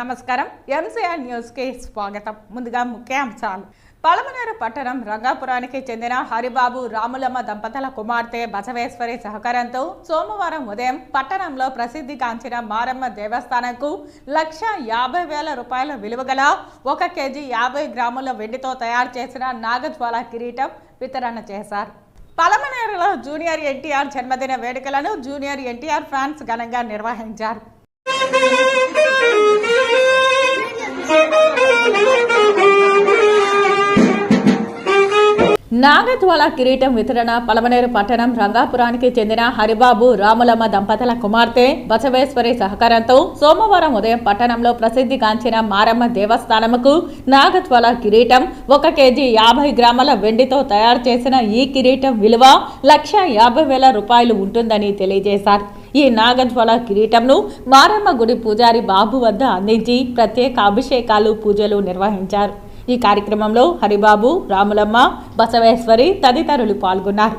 నమస్కారం MCR news కి స్వాగతం. ముందుగా ముఖ్యాంశాలు. పలమనేరు పట్టణం రంగాపురానికి చెందిన హరిబాబు రాములమ్మ దంపతుల కుమార్తె బసవేశ్వరి సహకారంతో సోమవారం ఉదయం పట్టణంలో ప్రసిద్ధిగాంచిన మారమ్మ దేవస్థానంకు 1,50,000 రూపాయల విలువగల 1 కేజీ 50 గ్రాముల వెండితో తయారు చేసిన నాగజ్వాల కిరీటం వితరణ చేశారు. పలమనేరులో జూనియర్ ఎన్టీఆర్ జన్మదిన వేడుకలను జూనియర్ ఎన్టీఆర్ ఫ్యాన్స్ ఘనంగా నిర్వహించారు. నాగజ్వాల కిరీటం వితరణ పలమనేరు పట్టణం రంగాపురానికి చెందిన హరిబాబు రాములమ్మ దంపతుల కుమార్తె బసవేశ్వరి సహకారంతో సోమవారం ఉదయం పట్టణంలో ప్రసిద్ధిగాంచిన మారమ్మ దేవస్థానముకు నాగజ్వాల కిరీటం 1 కేజీ 50 గ్రాముల వెండితో తయారు చేసిన ఈ కిరీటం విలువ 1,50,000 రూపాయలు ఉంటుందని తెలియజేశారు. ఈ నాగజ్వాల కిరీటంను మారమ్మ గుడి పూజారి బాబు వద్ద అందించి ప్రత్యేక అభిషేకాలు పూజలు నిర్వహించారు. ఈ కార్యక్రమంలో హరిబాబు, రాములమ్మ, బసవేశ్వరి తదితరులు పాల్గొన్నారు.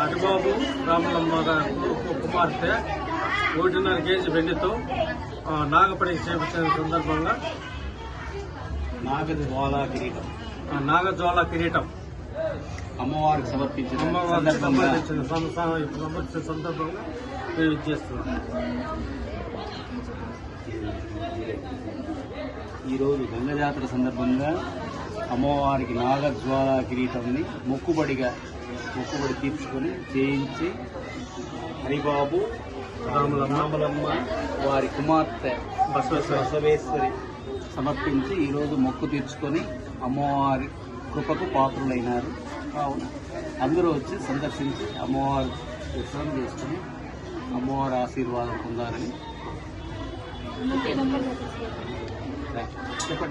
హరిబాబు రాములమ్మ కుమార్తె 1.5 కేజీ వెండితో నాగపడి చేపట్టిన సందర్భంగా నాగజ్వాల కిరీటం అమ్మవారికి సమర్పించిన సందర్భంగా మేము చేస్తున్నాం. ఈరోజు గంగ జాతర సందర్భంగా అమ్మవారికి నాగజ్వాల కిరీటంని మొక్కుబడి తీర్చుకొని చేయించి హరిబాబు రాములమ్మ వారి కుమార్తె బసవేశ్వరి సమర్పించి ఈరోజు మొక్కు తీర్చుకొని అమ్మవారి కృపకు పాత్రులైనారు. కావున అందరూ వచ్చి సందర్శించి అమ్మవారి దర్శనం చేసుకుని అమ్మవారి ఆశీర్వాదం పొందాలని చెప్పండి.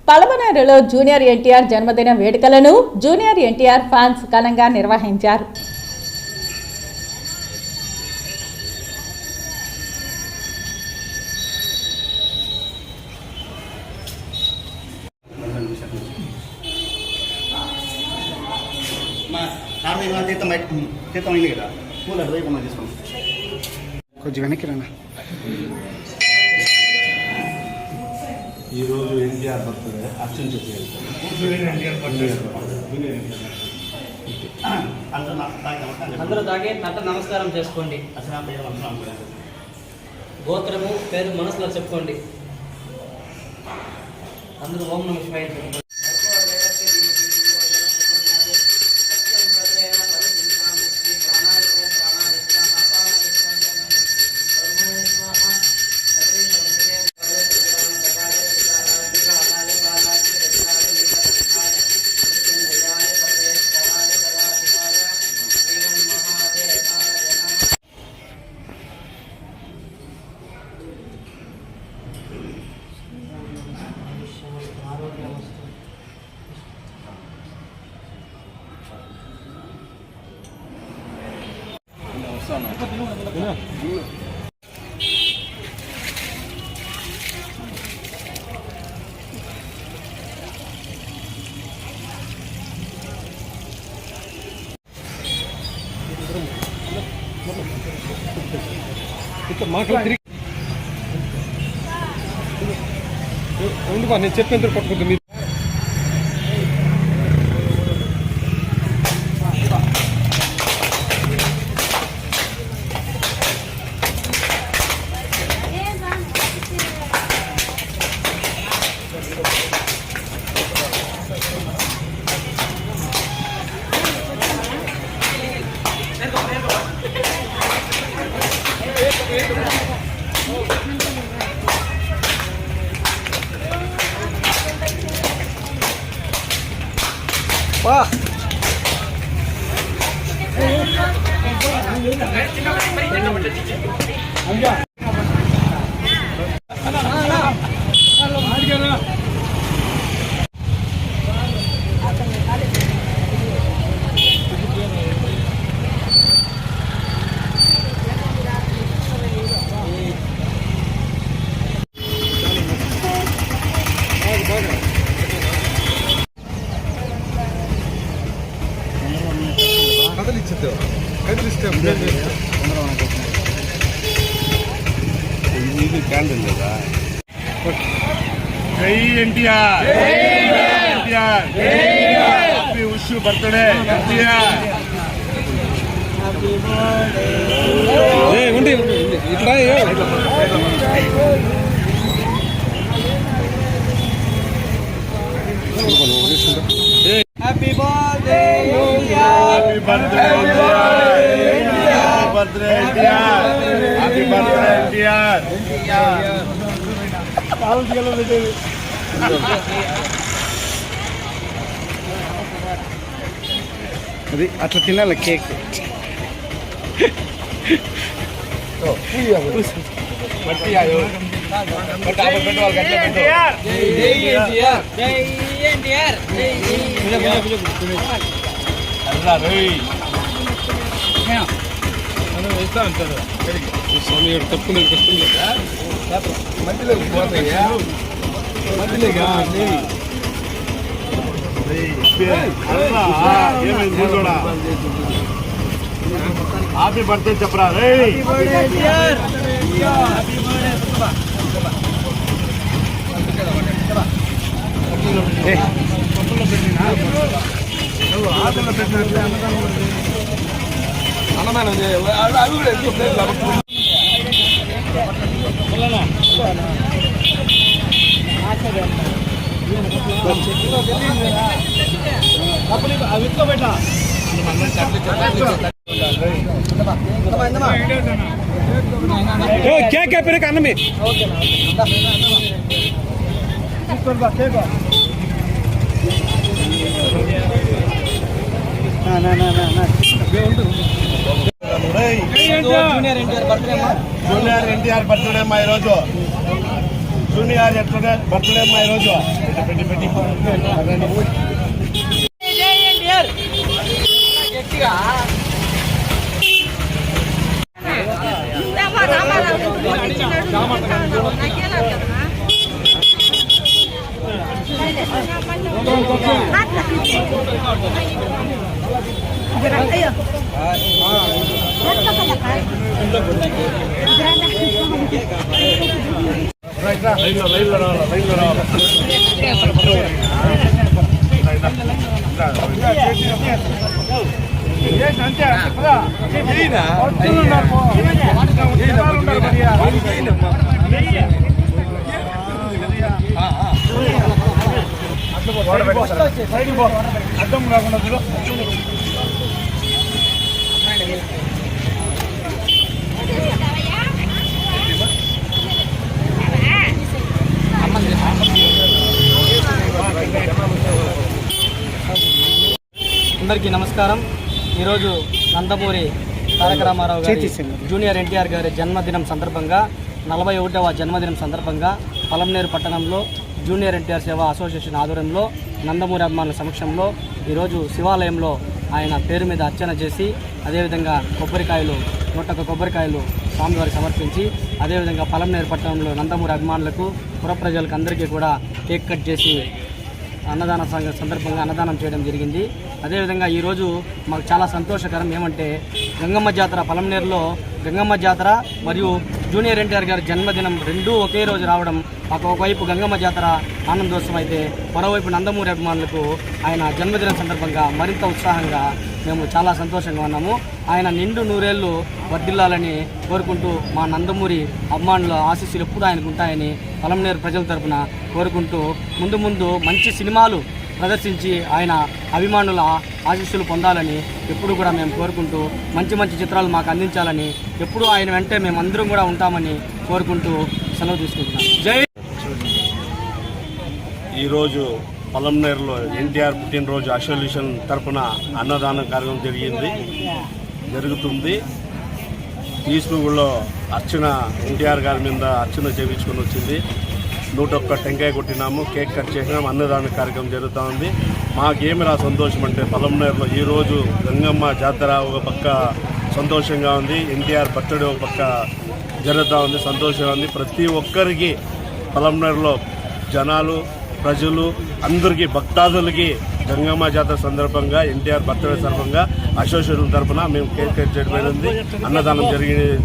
పలమనేరులో జూనియర్ ఎన్టీఆర్ జన్మదిన వేడుకలను జూనియర్ ఎన్టీఆర్ ఫ్యాన్స్ ఘనంగా నిర్వహించారు. కొంచెం వెనక్కి రా. ఈరోజు ఎన్టీఆర్ బర్త్డే అర్చన చేయాలి. అందరూ తాగి నమస్కారం చేసుకోండి. గోత్రము పేరు మనసులో చెప్పుకోండి. అందరూ ఓం నమః శివాయ. నేను చెప్పేంత పట్టుకుంటుంది మీరు ఇది క్యాండిల్ లేదా జై NTR NTR happy wish birthday NTR ఉండి ఇట్లా happy birthday happy birthday happy birthday NTR happy birthday NTR అది అట్లా తినాలి కేక్ స్వామి తప్పు వస్తుంది హ్యాపీ బర్త్డే చెప్పరా అన్నదానం అవి కూడా ఎక్కువ ప్లేట్లు కేక్ అయిపోయినాక అన్నమే జూనియర్ ఎన్టీఆర్ బర్త్డే అమ్మా ఈరోజు జూనియర్ బర్త్డే అమ్మా ఈరోజు పెట్టి పెట్టి లైన్లో రావాలి అర్థం కాకుండా అందరికీ నమస్కారం. ఈరోజు నందమూరి తారక రామారావు గారి జూనియర్ ఎన్టీఆర్ గారి జన్మదినం సందర్భంగా 41వ జన్మదినం సందర్భంగా పలమనేరు పట్టణంలో జూనియర్ ఎన్టీఆర్ సేవా అసోసియేషన్ ఆధ్వర్యంలో నందమూరి అభిమానుల సమక్షంలో ఈరోజు శివాలయంలో ఆయన పేరు మీద అర్చన చేసి అదేవిధంగా కొబ్బరికాయలు 101 కొబ్బరికాయలు స్వామివారికి సమర్పించి అదేవిధంగా పలమనేరు పట్టణంలో నందమూరి అభిమానులకు పుర ప్రజలకు అందరికీ కూడా కేక్ కట్ చేసి అన్నదాన సందర్భంగా అన్నదానం చేయడం జరిగింది. అదేవిధంగా ఈరోజు మాకు చాలా సంతోషకరం ఏమంటే గంగమ్మ జాతర పలమనేరులో గంగమ్మ జాతర మరియు జూనియర్ ఎన్టీఆర్ గారి జన్మదినం రెండూ ఒకే రోజు రావడం మాకు ఒకవైపు గంగమ్మ జాతర ఆనందోత్సవం అయితే మరోవైపు నందమూరి అభిమానులకు ఆయన జన్మదినం సందర్భంగా మరింత ఉత్సాహంగా మేము చాలా సంతోషంగా ఉన్నాము. ఆయన నిండు నూరేళ్లు వర్ధిల్లాలని కోరుకుంటూ మా నందమూరి అభిమానుల ఆశీస్సులు ఎప్పుడు ఆయనకు ఉంటాయని పలమనేరు ప్రజల తరపున కోరుకుంటూ ముందు మంచి సినిమాలు ప్రదర్శించి ఆయన అభిమానుల ఆశీస్సులు పొందాలని ఎప్పుడు కూడా మేము కోరుకుంటూ మంచి చిత్రాలు మాకు అందించాలని ఎప్పుడు ఆయన వెంటే మేమందరం కూడా ఉంటామని కోరుకుంటూ సెలవు తీసుకుంటున్నాం. జై. ఈరోజు పలమనేరులో ఎన్టీఆర్ పుట్టినరోజు అసోసియేషన్ తరఫున అన్నదానం కార్యక్రమం జరుగుతుంది. తీసుకులో అర్చన ఎన్టీఆర్ గారి మీద అర్చన చేయించుకొని వచ్చింది. 101 టెంకాయ కొట్టినాము, కేక్ కట్ చేసినాము, అన్నదాన కార్యక్రమం జరుగుతూ ఉంది. మాకేమి సంతోషం అంటే పలమనేరులో ఈరోజు గంగమ్మ జాతర ఒక పక్క సంతోషంగా ఉంది, ఎన్టీఆర్ బర్త్డే ఒక పక్క జరుగుతూ ఉంది, సంతోషంగా ఉంది. ప్రతి ఒక్కరికి పలమనేరులో జనాలు ప్రజలు అందరికీ భక్తాదులకి గంగమ్మ జాతర సందర్భంగా ఎన్టీఆర్ బర్త్డే సందర్భంగా అసోసియేషన్ తరఫున మేము కేక్ కట్ చేయబడింది, అన్నదానం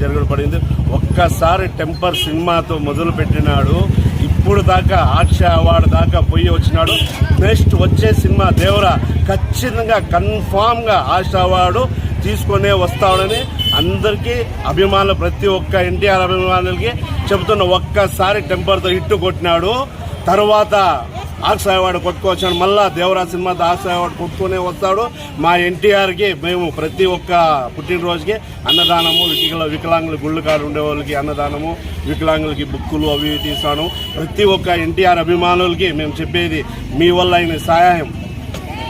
జరగడం పడింది. ఒక్కసారి టెంపర్ సినిమాతో మొదలు పెట్టినాడు, ఇప్పుడు దాకా ఆక్ష అవార్డు దాకా పోయి వచ్చినాడు. నెక్స్ట్ వచ్చే సినిమా దేవరా ఖచ్చితంగా కన్ఫామ్గా ఆశ అవార్డు తీసుకునే వస్తాడని అందరికీ అభిమానులు ప్రతి ఒక్క ఎన్టీఆర్ అభిమానులకి చెబుతున్న. ఒక్కసారి టెంపర్తో హిట్ కొట్టినాడు, తర్వాత ఆక్ష అవార్డు కొట్టుకోవచ్చాడు. మళ్ళా దేవరాజ్ సినిమాతో ఆక్ష అవార్డు కొట్టుకునే వస్తాడు. మా ఎన్టీఆర్కి మేము ప్రతి ఒక్క పుట్టినరోజుకి అన్నదానము, వికలాంగులు గుళ్ళు కాడ ఉండే వాళ్ళకి అన్నదానము, వికలాంగులకి బుక్కులు అవి తీస్తాను. ప్రతి ఒక్క ఎన్టీఆర్ అభిమానులకి మేము చెప్పేది, మీ వల్ల అయిన సహాయం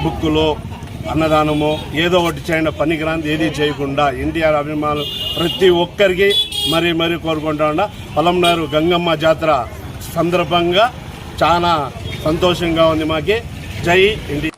బుక్కులు అన్నదానము ఏదో ఒకటి చేయండి, పనికిరాంది ఏది చేయకుండా ఎన్టీఆర్ అభిమానులు ప్రతి ఒక్కరికి మరీ కోరుకుంటా ఉన్నా. పలమనేరు గంగమ్మ జాతర సందర్భంగా చాలా సంతోషంగా ఉంది మాకి. జై ఎన్టీఆర్.